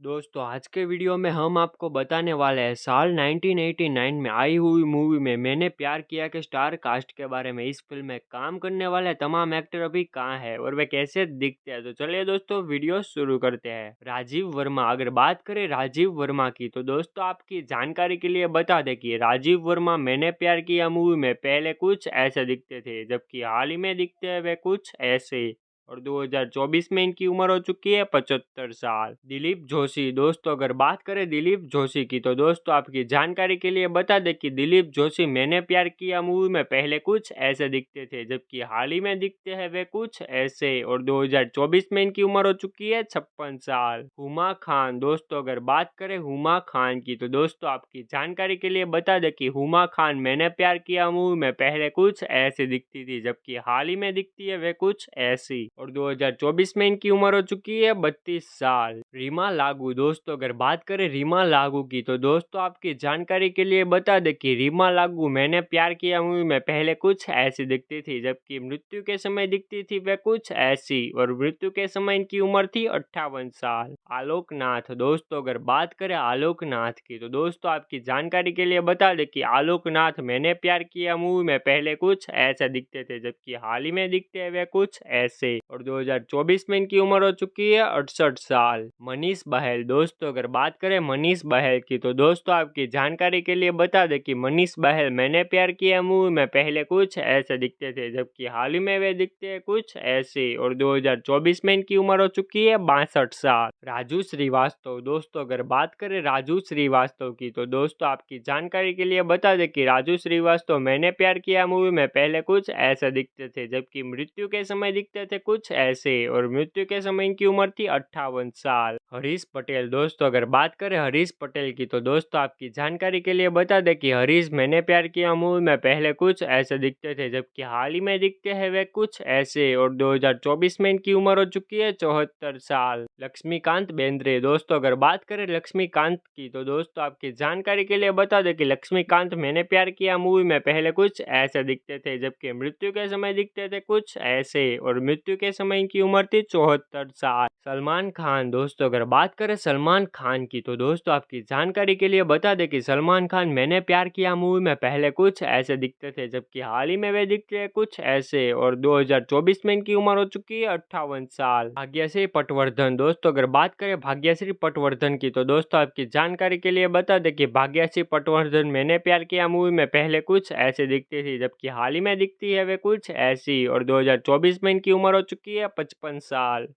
दोस्तों आज के वीडियो में हम आपको बताने वाले हैं साल 1989 में आई हुई मूवी में मैंने प्यार किया के स्टार कास्ट के बारे में। इस फिल्म में काम करने वाले तमाम एक्टर अभी कहाँ हैं और वे कैसे दिखते हैं। तो चलिए दोस्तों वीडियो शुरू करते हैं। राजीव वर्मा, अगर बात करें राजीव वर्मा की तो दोस्तों आपकी जानकारी के लिए बता दें कि राजीव वर्मा मैंने प्यार किया मूवी में पहले कुछ ऐसे दिखते थे, जबकि हाल ही में दिखते हैं वे कुछ ऐसे। और 2024 में इनकी उम्र हो चुकी है 75 साल। दिलीप जोशी, दोस्तों अगर बात करें दिलीप जोशी की तो दोस्तों आपकी जानकारी के लिए बता दें कि दिलीप जोशी मैंने प्यार किया मूवी में पहले कुछ ऐसे दिखते थे, जबकि हाल ही में दिखते हैं वे कुछ ऐसे। और 2024 में इनकी उम्र हो चुकी है 56 साल। हुमा खान, दोस्तों अगर बात करें हुमा खान की तो दोस्तों आपकी जानकारी के लिए बता दें कि हुमा खान मैंने प्यार किया मूवी में पहले कुछ ऐसे दिखती थी, जबकि हाल ही में दिखती है वे कुछ ऐसी। और 2024 में इनकी उम्र हो चुकी है 32 साल। रीमा लागू, दोस्तों अगर बात करें रीमा लागू की तो दोस्तों आपकी जानकारी के लिए बता दें कि रीमा लागू मैंने प्यार किया मूवी में पहले कुछ ऐसी दिखती थी, जबकि मृत्यु के समय दिखती थी वे कुछ ऐसी। और मृत्यु के समय इनकी उम्र थी 58 साल। आलोक नाथ, दोस्तों अगर बात करें आलोक नाथ की तो दोस्तों आपकी जानकारी के लिए बता दें कि आलोक नाथ मैंने प्यार किया मूवी में पहले कुछ ऐसे दिखते थे, जबकि हाल ही में दिखते हैं वे कुछ ऐसे। और 2024 में इनकी उम्र हो चुकी है 68 साल। मनीष बहल, दोस्तों अगर बात करें मनीष बहल की तो दोस्तों आपकी जानकारी के लिए बता दें कि मनीष बहल मैंने प्यार किया मूवी में पहले कुछ ऐसे दिखते थे, जबकि हाल ही में वे दिखते हैं कुछ ऐसे। और 2024 में इनकी उम्र हो चुकी है 62 साल। राजू श्रीवास्तव, दोस्तों अगर बात करें राजू श्रीवास्तव की तो दोस्तों आपकी जानकारी के लिए बता दें कि राजू श्रीवास्तव मैंने प्यार किया मूवी में पहले कुछ ऐसे दिखते थे, जबकि मृत्यु के समय दिखते थे कुछ ऐसे। और मृत्यु के समय इनकी उम्र थी 58 साल। हरीश पटेल, दोस्तों अगर बात करें हरीश पटेल की तो दोस्तों आपकी जानकारी के लिए बता दें कि हरीश मैंने प्यार किया मूवी में पहले कुछ ऐसे दिखते थे, जबकि हाल ही में दिखते हैं वे कुछ ऐसे। और 2024 में इनकी उम्र हो चुकी है 74 साल। लक्ष्मीकांत बेंद्रे, दोस्तों अगर बात करें लक्ष्मीकांत की तो दोस्तों आपकी जानकारी के लिए बता दें कि लक्ष्मीकांत मैंने प्यार किया मूवी में पहले कुछ ऐसे दिखते थे, जबकि मृत्यु के समय दिखते थे कुछ ऐसे। और मृत्यु के समय इनकी उम्र थी 74 साल। सलमान खान, दोस्तों अगर बात करें सलमान खान की तो दोस्तों आपकी जानकारी के लिए बता दें कि सलमान खान मैंने प्यार किया मूवी में पहले कुछ ऐसे दिखते थे, जबकि हाल ही में वे दिखते हैं कुछ ऐसे। और 2024 में इनकी उम्र हो चुकी है 58 साल। भाग्यश्री पटवर्धन, दोस्तों अगर बात करें भाग्यश्री पटवर्धन की तो दोस्तों आपकी जानकारी के लिए बता दें कि भाग्यश्री पटवर्धन मैंने प्यार किया मूवी में पहले कुछ ऐसे दिखती थी, जबकि हाल ही में दिखती है वे कुछ ऐसी। और 2024 में इनकी उम्र हो चुकी है 55 साल।